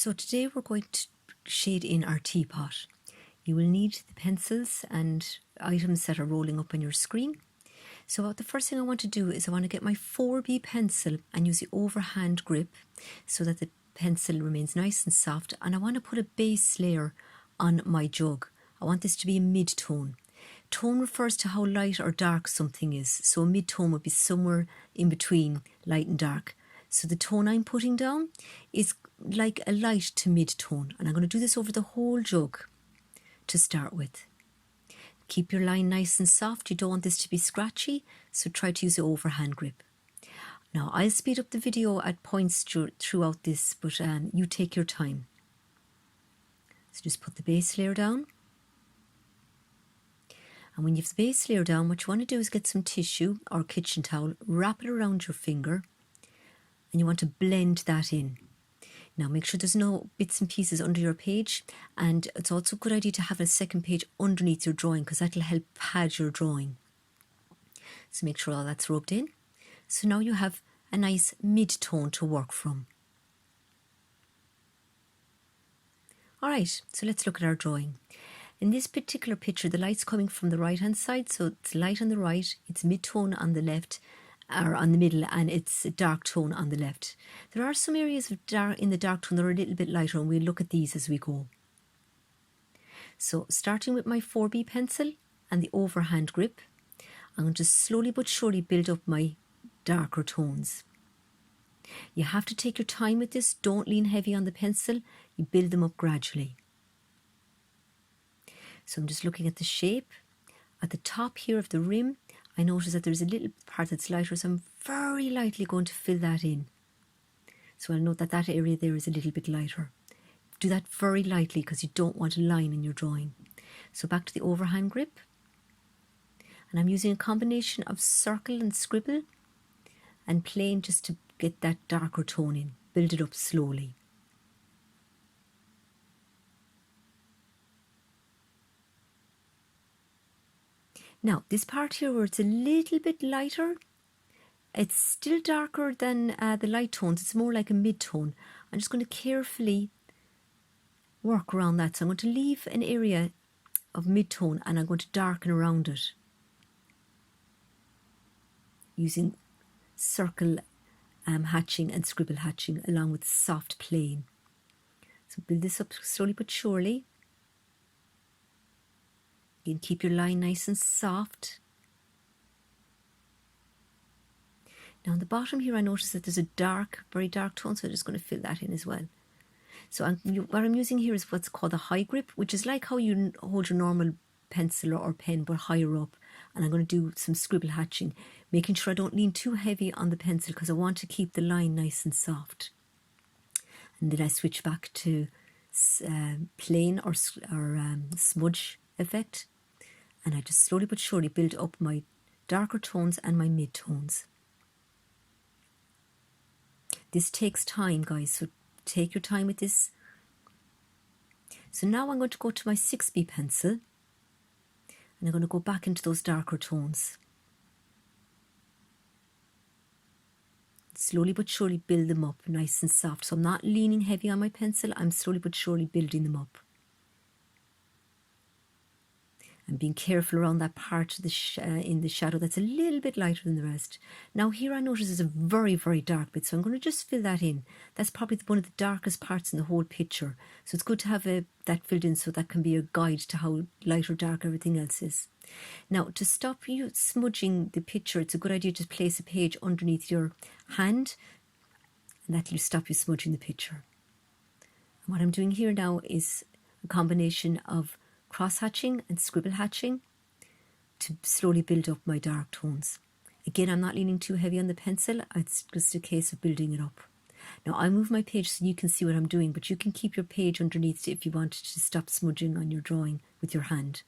So today we're going to shade in our teapot. You will need the pencils and items that are rolling up on your screen. So the first thing I want to do is I want to get my 4B pencil and use the overhand grip so that the pencil remains nice and soft, and I want to put a base layer on my jug. I want this to be a mid-tone. Tone refers to how light or dark something is, so a mid-tone would be somewhere in between light and dark. So the tone I'm putting down is like a light to mid-tone, and I'm going to do this over the whole jug to start with. Keep your line nice and soft. You don't want this to be scratchy, so try to use the overhand grip. Now I'll speed up the video at points throughout this, but you take your time. So just put the base layer down. And when you have the base layer down, what you want to do is get some tissue or kitchen towel, wrap it around your finger, and you want to blend that in. Now make sure there's no bits and pieces under your page, and it's also a good idea to have a second page underneath your drawing because that'll help pad your drawing. So make sure all that's rubbed in. So now you have a nice mid-tone to work from. Alright, so let's look at our drawing. In this particular picture, the light's coming from the right hand side, so it's light on the right, it's mid-tone on the left, or on the middle, and it's a dark tone on the left. There are some areas of in the dark tone that are a little bit lighter, and we'll look at these as we go. So starting with my 4B pencil and the overhand grip, I'm going to slowly but surely build up my darker tones. You have to take your time with this. Don't lean heavy on the pencil. You build them up gradually. So I'm just looking at the shape. At the top here of the rim, I notice that there's a little part that's lighter, so I'm very lightly going to fill that in. So I'll note that that area there is a little bit lighter. Do that very lightly because you don't want a line in your drawing. So back to the overhand grip. And I'm using a combination of circle and scribble and plain just to get that darker tone in. Build it up slowly. Now, this part here where it's a little bit lighter, it's still darker than the light tones. It's more like a mid-tone. I'm just going to carefully work around that. So I'm going to leave an area of mid-tone and I'm going to darken around it using circle hatching and scribble hatching along with soft plain. So build this up slowly but surely. You can keep your line nice and soft. Now on the bottom here I notice that there's a dark, very dark tone, so I'm just going to fill that in as well. So what I'm using here is what's called a high grip, which is like how you hold your normal pencil or pen but higher up. And I'm going to do some scribble hatching, making sure I don't lean too heavy on the pencil because I want to keep the line nice and soft. And then I switch back to plain or smudge effect, and I just slowly but surely build up my darker tones and my mid-tones. This takes time, guys, so take your time with this. So now I'm going to go to my 6B pencil and I'm going to go back into those darker tones. Slowly but surely build them up nice and soft. So I'm not leaning heavy on my pencil, I'm slowly but surely building them up. And being careful around that part of in the shadow that's a little bit lighter than the rest. Now here I notice there's a very, very dark bit, so I'm going to just fill that in. That's probably one of the darkest parts in the whole picture. So it's good to have that filled in so that can be a guide to how light or dark everything else is. Now to stop you smudging the picture, it's a good idea to place a page underneath your hand, and that will stop you smudging the picture. And what I'm doing here now is a combination of cross-hatching and scribble hatching to slowly build up my dark tones. Again, I'm not leaning too heavy on the pencil, it's just a case of building it up. Now I move my page so you can see what I'm doing, but you can keep your page underneath if you want to stop smudging on your drawing with your hand.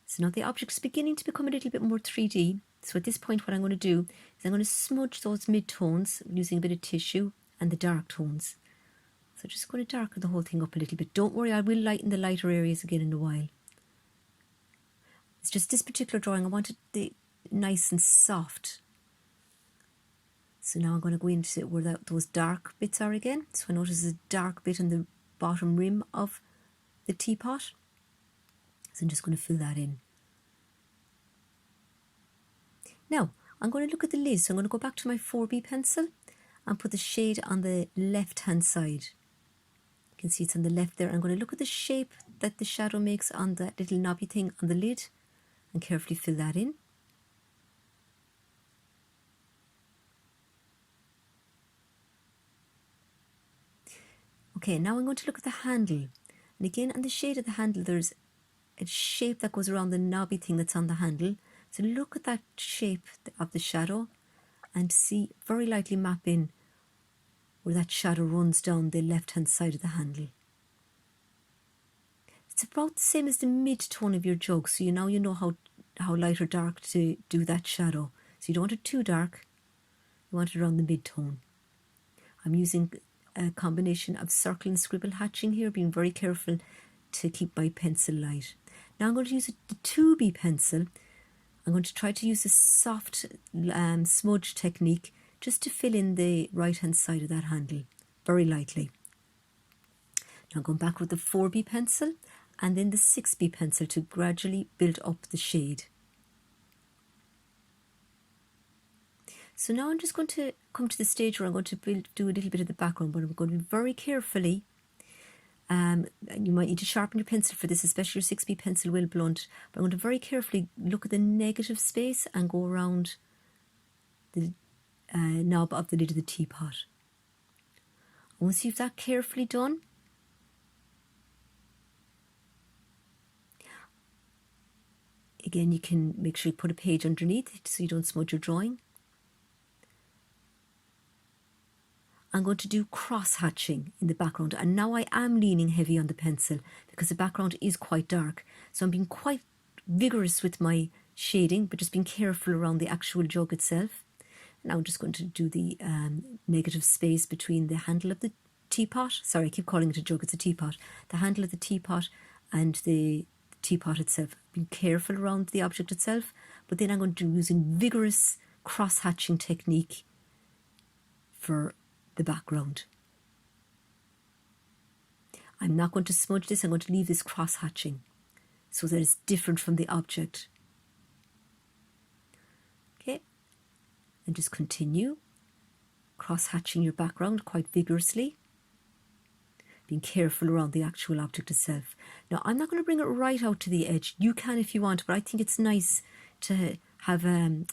So now the object is beginning to become a little bit more 3D. So at this point what I'm going to do is I'm going to smudge those mid-tones using a bit of tissue and the dark tones. So just going to darken the whole thing up a little bit. Don't worry, I will lighten the lighter areas again in a while. It's just this particular drawing, I wanted the nice and soft. So now I'm going to go into where those dark bits are again. So I notice a dark bit in the bottom rim of the teapot. So I'm just going to fill that in. Now I'm going to look at the lid. So I'm going to go back to my 4B pencil and put the shade on the left hand side. You can see it's on the left there. I'm going to look at the shape that the shadow makes on that little knobby thing on the lid and carefully fill that in. Okay, now I'm going to look at the handle. And again, on the shade of the handle, there's a shape that goes around the knobby thing that's on the handle. So look at that shape of the shadow and see, very lightly map in where that shadow runs down the left-hand side of the handle. It's about the same as the mid-tone of your jug, so now you know how light or dark to do that shadow. So you don't want it too dark, you want it around the mid-tone. I'm using a combination of circle and scribble hatching here, being very careful to keep my pencil light. Now I'm going to use the 2B pencil. I'm going to try to use a soft smudge technique just to fill in the right hand side of that handle very lightly. Now I'm going back with the 4B pencil and then the 6B pencil to gradually build up the shade. So now I'm just going to come to the stage where I'm going to do a little bit of the background, but I'm going to be very carefully. You might need to sharpen your pencil for this, especially your 6B pencil will blunt. But I'm going to very carefully look at the negative space and go around the knob of the lid of the teapot. Once you've that carefully done, again you can make sure you put a page underneath it so you don't smudge your drawing. I'm going to do cross hatching in the background, and now I am leaning heavy on the pencil because the background is quite dark, so I'm being quite vigorous with my shading but just being careful around the actual jug itself. Now I'm just going to do the negative space between the handle of the teapot, sorry I keep calling it a jug, it's a teapot, the handle of the teapot and the teapot itself. Being careful around the object itself, but then I'm going to do using vigorous cross hatching technique for the background. I'm not going to smudge this, I'm going to leave this cross hatching so that it's different from the object. Okay, and just continue cross hatching your background quite vigorously, being careful around the actual object itself. Now I'm not going to bring it right out to the edge, you can if you want, but I think it's nice to have a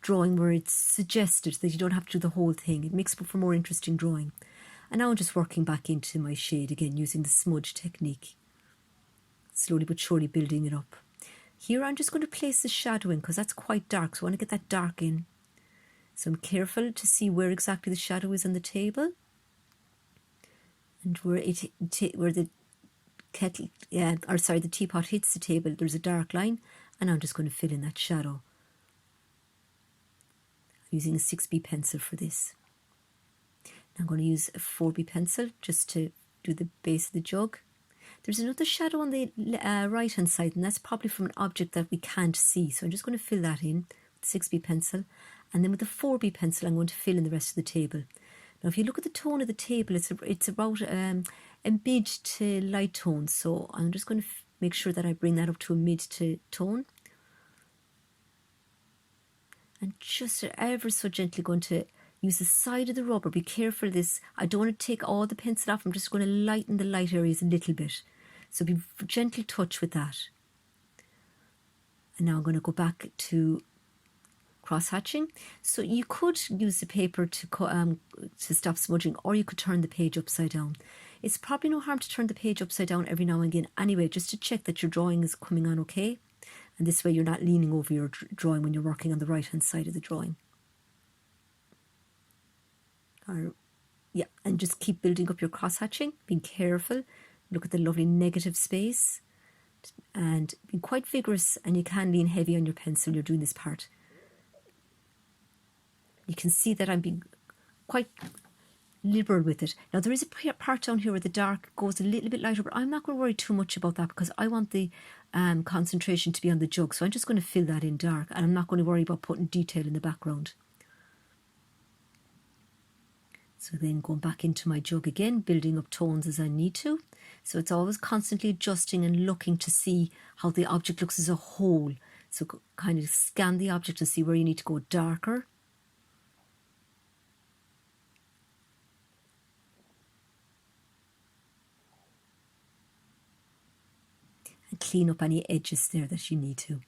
drawing where it's suggested that you don't have to do the whole thing. It makes for more interesting drawing. And now I'm just working back into my shade again using the smudge technique, slowly but surely building it up. Here I'm just going to place the shadow in because that's quite dark, so I want to get that dark in. So I'm careful to see where exactly the shadow is on the table and where the kettle, the teapot hits the table. There's a dark line, and I'm just going to fill in that shadow using a 6B pencil for this. Now I'm going to use a 4B pencil just to do the base of the jug. There's another shadow on the right hand side, and that's probably from an object that we can't see, so I'm just going to fill that in with the 6B pencil, and then with the 4B pencil I'm going to fill in the rest of the table. Now if you look at the tone of the table, it's about a mid to light tone, so I'm just going to make sure that I bring that up to a mid to tone. And just ever so gently going to use the side of the rubber. Be careful of this. I don't want to take all the pencil off. I'm just going to lighten the light areas a little bit. So be gentle touch with that. And now I'm going to go back to cross hatching. So you could use the paper to stop smudging, or you could turn the page upside down. It's probably no harm to turn the page upside down every now and again anyway, just to check that your drawing is coming on okay. And this way you're not leaning over your drawing when you're working on the right hand side of the drawing. Yeah, and just keep building up your cross hatching, being careful. Look at the lovely negative space and being quite vigorous, and you can lean heavy on your pencil when you're doing this part. You can see that I'm being quite liberal with it. Now there is a part down here where the dark goes a little bit lighter, but I'm not going to worry too much about that because I want the concentration to be on the jug, so I'm just going to fill that in dark, and I'm not going to worry about putting detail in the background. So then going back into my jug again, building up tones as I need to. So it's always constantly adjusting and looking to see how the object looks as a whole. So kind of scan the object and see where you need to go darker. And clean up any edges there that you need to.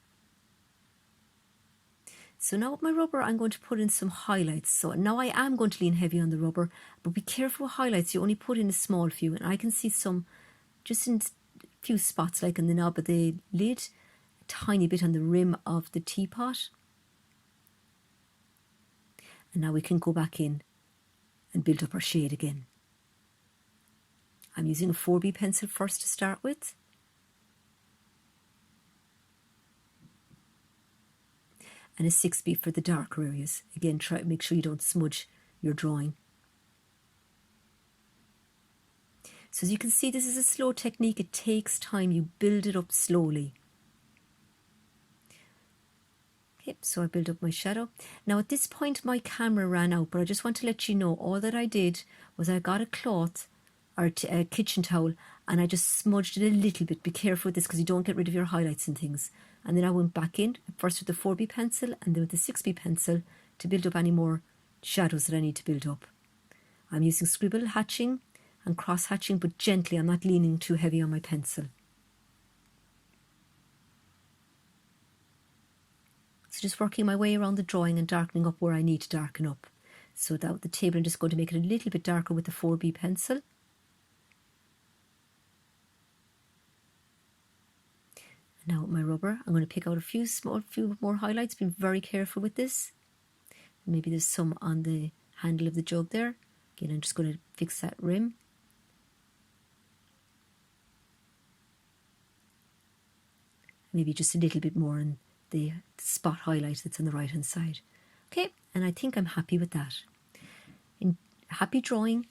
So now with my rubber, I'm going to put in some highlights. So now I am going to lean heavy on the rubber, but be careful with highlights. You only put in a small few, and I can see some just in a few spots, like in the knob of the lid, a tiny bit on the rim of the teapot. And now we can go back in and build up our shade again. I'm using a 4B pencil first to start with. And a 6B for the darker areas. Again, try to make sure you don't smudge your drawing. So as you can see, this is a slow technique. It takes time. You build it up slowly. Okay, so I build up my shadow. Now at this point my camera ran out, but I just want to let you know all that I did was I got a cloth or a kitchen towel and I just smudged it a little bit. Be careful with this because you don't get rid of your highlights and things. And then I went back in, first with the 4B pencil and then with the 6B pencil to build up any more shadows that I need to build up. I'm using scribble hatching and cross hatching, but gently. I'm not leaning too heavy on my pencil. So just working my way around the drawing and darkening up where I need to darken up. So without the table, I'm just going to make it a little bit darker with the 4B pencil. Now with my rubber, I'm going to pick out a few more highlights. Be very careful with this. Maybe there's some on the handle of the jug there. Again, I'm just going to fix that rim. Maybe just a little bit more in the spot highlight that's on the right hand side. Okay, and I think I'm happy with that. Happy drawing.